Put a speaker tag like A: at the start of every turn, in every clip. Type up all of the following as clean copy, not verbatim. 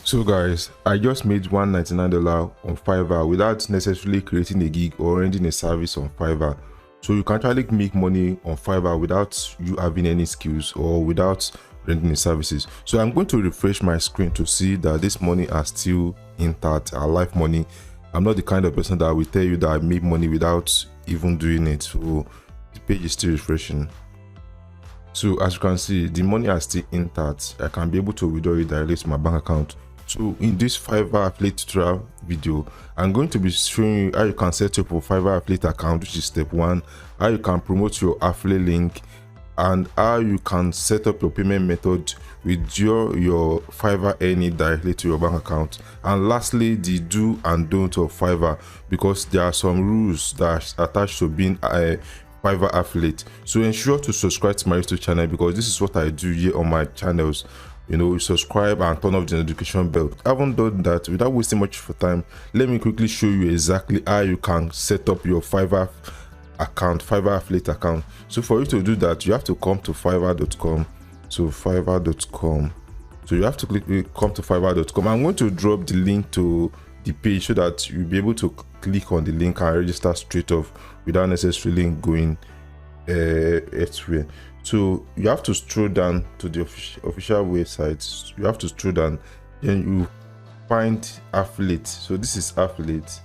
A: So guys, I just made $199 on Fiverr without necessarily creating a gig or rendering a service on Fiverr. So you can actually make money on Fiverr without you having any skills or without rendering services. So I'm going to refresh my screen to see that this money are still intact, are live money. I'm not the kind of person that will tell you that I make money without even doing it. So the page is still refreshing. So as you can see, the money are still intact. I can be able to withdraw it directly to my bank account. So in this Fiverr affiliate tutorial video, I'm going to be showing you how you can set up a Fiverr affiliate account, which is step 1, how you can promote your affiliate link, and how you can set up your payment method with your Fiverr earning directly to your bank account. And lastly, the do and don't of Fiverr, because there are some rules that are attached to being a Fiverr affiliate. So ensure to subscribe to my YouTube channel, because this is what I do here on my channels. Subscribe and turn off the notification bell. I haven't done that. Without wasting much of your time, let me quickly show you exactly how you can set up your Fiverr account, Fiverr affiliate account. So for you to do that, you have to come to fiverr.com. So fiverr.com. So you have to come to fiverr.com. I'm going to drop the link to the page so that you'll be able to click on the link and register straight off without necessarily going elsewhere. So you have to scroll down to the official website. You have to scroll down, then you find affiliate. So this is affiliate.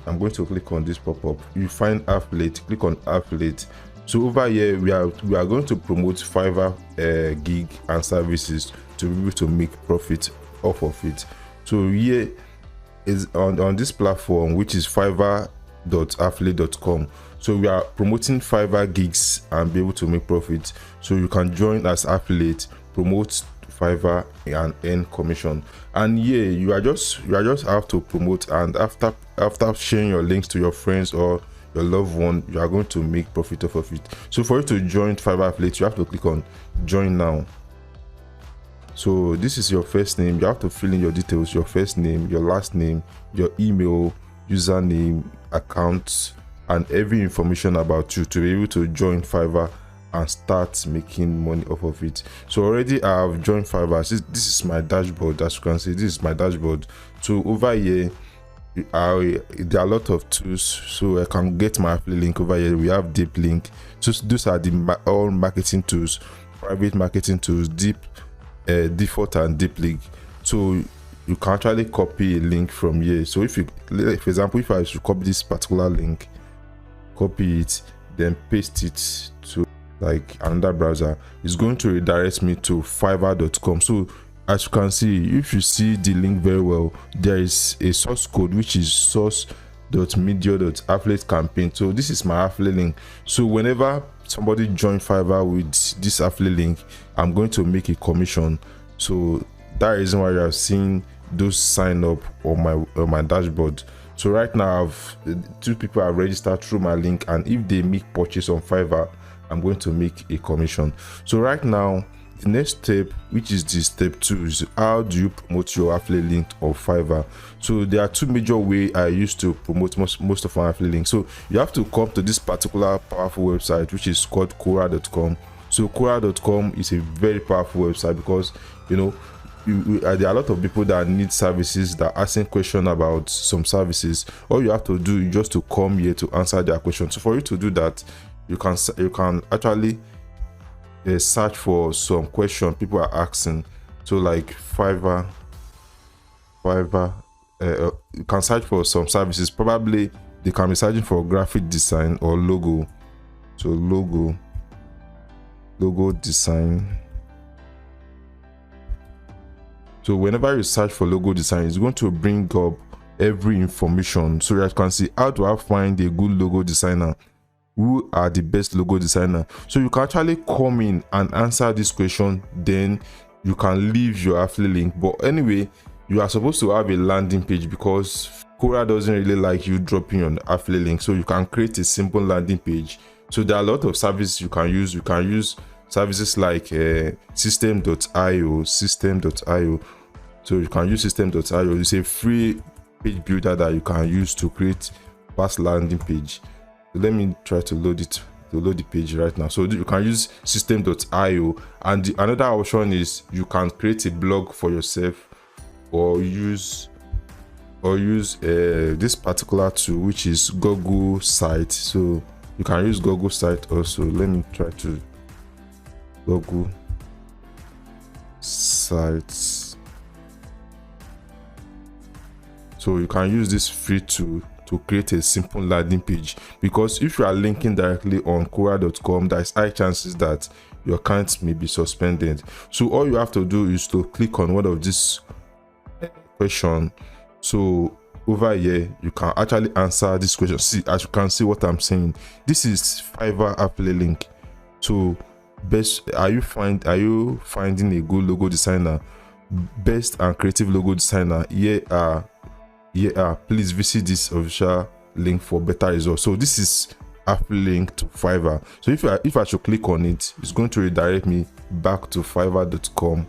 A: I'm going to click on this pop-up. You find affiliate, click on affiliate. So over here we are going to promote Fiverr gig and services to be able to make profit off of it. So here is on this platform, which is fiverr.affiliate.com. So we are promoting Fiverr gigs and be able to make profit. So you can join as affiliate, promote Fiverr and earn commission. And yeah, you are just have to promote, and after sharing your links to your friends or your loved one, you are going to make profit off of it. So for you to join Fiverr affiliate, you have to click on join now. So this is your first name. You have to fill in your details, your first name, your last name, your email, username, account, and every information about you to be able to join Fiverr and start making money off of it. So already I have joined Fiverr. This is my dashboard. As you can see, this is my dashboard. So over here there are a lot of tools, so I can get my affiliate link. Over here we have deep link. So those are the all marketing tools, private marketing tools, default and deep link. So you can actually copy a link from here. So if you, for example, if I should copy this particular link, copy it, then paste it to like another browser, it's going to redirect me to fiverr.com. So as you can see, if you see the link very well, there is a source code which is source.media.affiliate campaign. So this is my affiliate link. So whenever somebody join Fiverr with this affiliate link, I'm going to make a commission. So that is why you are seeing those sign up on my dashboard. So right now, 2 people have registered through my link, and if they make purchase on Fiverr, I'm going to make a commission. So right now, the next step, which is the step 2, is how do you promote your affiliate link on Fiverr. So there are 2 major ways I use to promote most of my affiliate links. So you have to come to this particular powerful website, which is called Quora.com. So Quora.com is a very powerful website because there are a lot of people that need services, that are asking questions about some services. All you have to do is just to come here to answer their questions. So for you to do that, you can actually search for some question people are asking. So like Fiverr, you can search for some services. Probably they can be searching for graphic design or logo. So logo design. So whenever you search for logo design, it's going to bring up every information. So you can see, how do I find a good logo designer? Who are the best logo designer? So you can actually come in and answer this question, then you can leave your affiliate link. But anyway, you are supposed to have a landing page, because Quora doesn't really like you dropping your affiliate link. So you can create a simple landing page. So there are a lot of services you can use. You can use services like system.io. So you can use system.io. It's a free page builder that you can use to create fast landing page. So let me try to load the page right now. So you can use system.io, and another option is you can create a blog for yourself. or use this particular tool, which is Google Site. So you can use Google Site also. Let me try to Google Sites. So you can use this free tool to create a simple landing page, because if you are linking directly on Quora.com, there's high chances that your account may be suspended. So all you have to do is to click on one of these questions. So over here you can actually answer this question. See, as you can see what I'm saying, this is Fiverr affiliate link. So are you finding a good logo designer, best and creative logo designer? Please visit this official link for better results. So this is affiliate link to Fiverr. So if I should click on it, it's going to redirect me back to fiverr.com.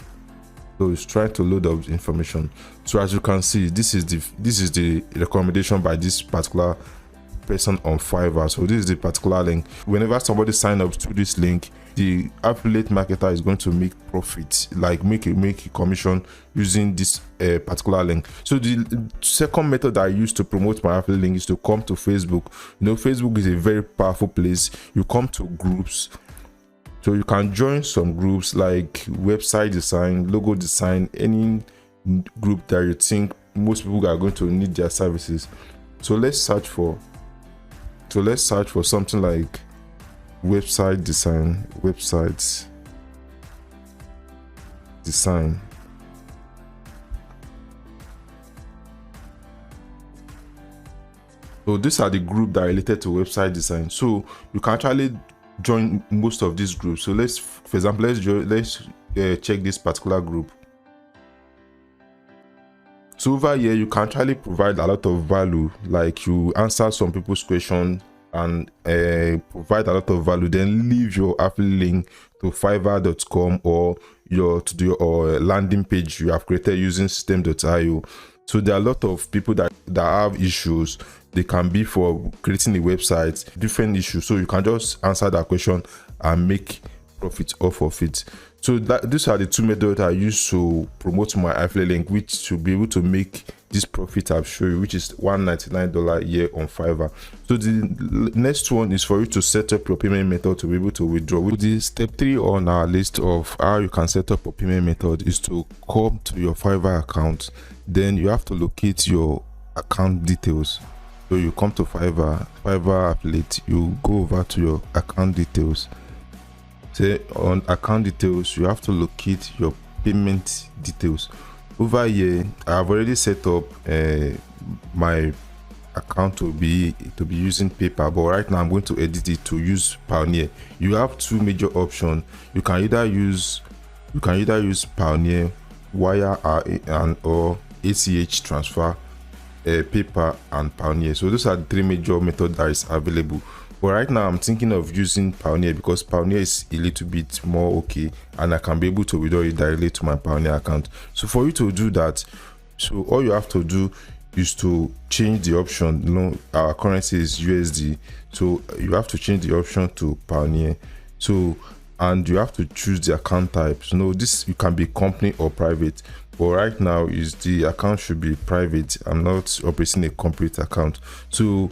A: So it's trying to load up the information. So as you can see, this is the recommendation by this particular person on Fiverr. So this is the particular link. Whenever somebody signs up to this link, the affiliate marketer is going to make profit, like make a commission using this particular link. So the second method I use to promote my affiliate link is to come to Facebook. You know, Facebook is a very powerful place. You come to groups. So you can join some groups like website design, logo design, any group that you think most people are going to need their services. So let's search for something like website design, websites design. So these are the groups that are related to website design. So you can actually join most of these groups. So for example, let's check this particular group. So over here you can actually provide a lot of value, like you answer some people's questions and provide a lot of value, then leave your affiliate link to fiverr.com or your landing page you have created using system.io. So there are a lot of people that have issues. They can be for creating a website, different issues. So you can just answer that question and make profit off of it. So these are the two methods I use to promote my affiliate link, which to be able to make this profit I've shown you, which is $199 a year on Fiverr. So the next one is for you to set up your payment method to be able to withdraw. The step 3 on our list of how you can set up a payment method is to come to your Fiverr account. Then you have to locate your account details. So you come to Fiverr affiliate, you go over to your account details. Say on account details, you have to locate your payment details. Over here, I have already set up my account to be using PayPal, but right now I'm going to edit it to use Payoneer. You have two major options. You can either use Payoneer, wire or ACH transfer, PayPal and Payoneer. So those are the three major methods that is available. But right now I'm thinking of using Payoneer because Payoneer is a little bit more okay, and I can be able to withdraw it directly to my Payoneer account. So for you to do that, so all you have to do is to change the option. You know, our currency is USD, so you have to change the option to Payoneer. So and you have to choose the account type. So no, this you can be company or private. But right now is the account should be private. I'm not operating a corporate account. So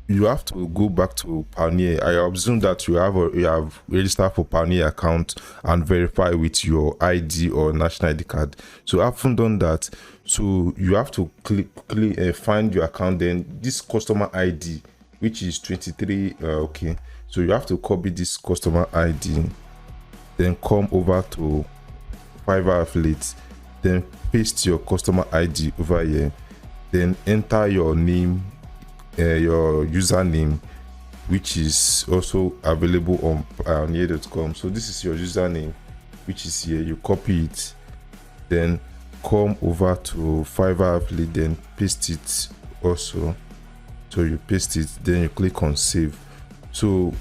A: you have to go back to Payoneer. I assume that you have registered for Payoneer account and verify with your ID or national ID card. So I haven't done that. So you have to find your account. Then this customer ID, which is 23. Okay. So you have to copy this customer ID. Then come over to Fiverr affiliate. Then paste your customer ID over here. Then enter your name. Your username, which is also available on Payoneer.com. So this is your username, which is here. You copy it, then come over to Fiverr affiliate, then paste it also. So you paste it, then you click on save. So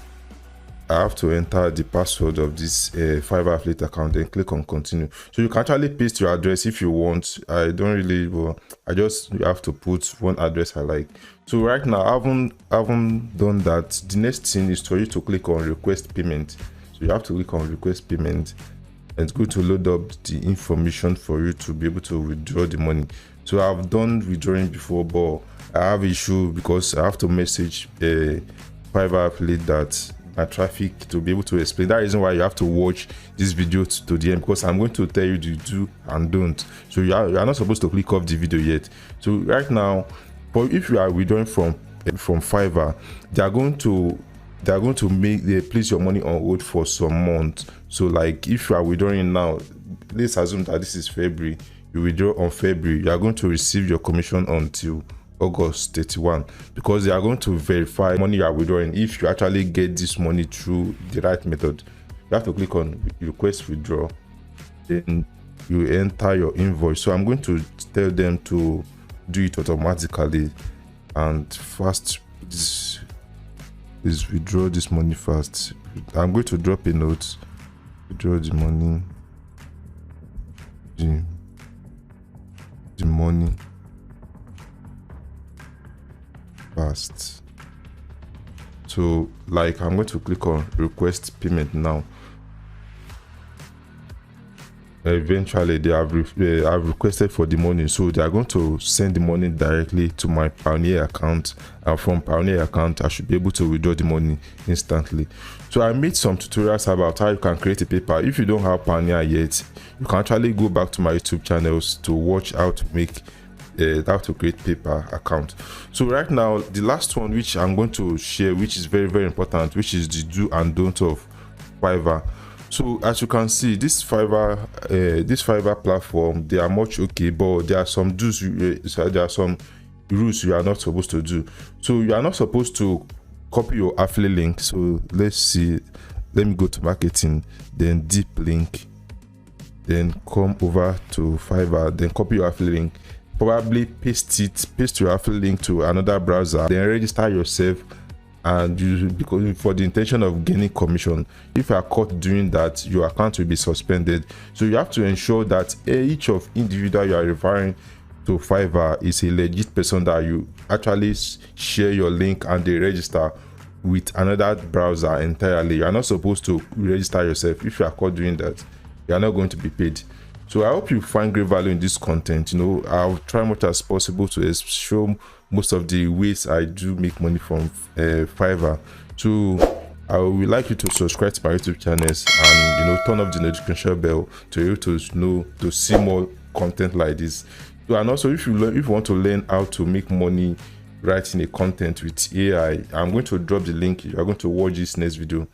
A: I have to enter the password of this Fiverr affiliate account, then click on continue. So you can actually paste your address if you want. I don't really, well, you have to put one address I like. So right now I haven't done that. The next thing is for you to click on request payment. So you have to click on request payment. and it's going to load up the information for you to be able to withdraw the money. So I've done withdrawing before, but I have issue because I have to message a Fiverr affiliate that my traffic to be able to explain. That reason why you have to watch this video to the end, because I'm going to tell you the do and don't. So you are not supposed to click off the video yet. So right now, but if you are withdrawing from Fiverr, they are going to make they place your money on hold for some months. So like if you are withdrawing now, let's assume that this is February, you withdraw on February, you are going to receive your commission until August 31, because they are going to verify money you are withdrawing if you actually get this money through the right method. You have to click on request withdraw, then you enter your invoice. So I'm going to tell them to do it automatically, and first is withdraw this money fast. I'm going to drop a note, withdraw the money, the money fast. So like I'm going to click on request payment now. Eventually they have requested for the money, so they are going to send the money directly to my Pioneer account, and from Pioneer account I should be able to withdraw the money instantly. So I made some tutorials about how you can create a PayPal. If you don't have Pioneer yet, you can actually go back to my YouTube channels to watch how to make how to create PayPal account. So right now the last one which I'm going to share, which is very, very important, which is the do and don't of Fiverr. So as you can see, this Fiverr platform, they are much okay, but there are some do's, there are some rules you are not supposed to do. So you are not supposed to copy your affiliate link. So let's see, let me go to marketing, then deep link, then come over to Fiverr, then copy your affiliate link, probably paste your affiliate link to another browser, then register yourself, and because for the intention of gaining commission. If you are caught doing that, your account will be suspended. So you have to ensure that each of individual you are referring to Fiverr is a legit person, that you actually share your link and they register with another browser entirely. You are not supposed to register yourself. If you are caught doing that, you are not going to be paid. So I hope you find great value in this content. I'll try much as possible to show most of the ways I do make money from Fiverr. So I would like you to subscribe to my YouTube channels and turn off the notification bell to be able to see more content like this. So, and also if you want to learn how to make money writing a content with AI, I'm going to drop the link. You are going to watch this next video.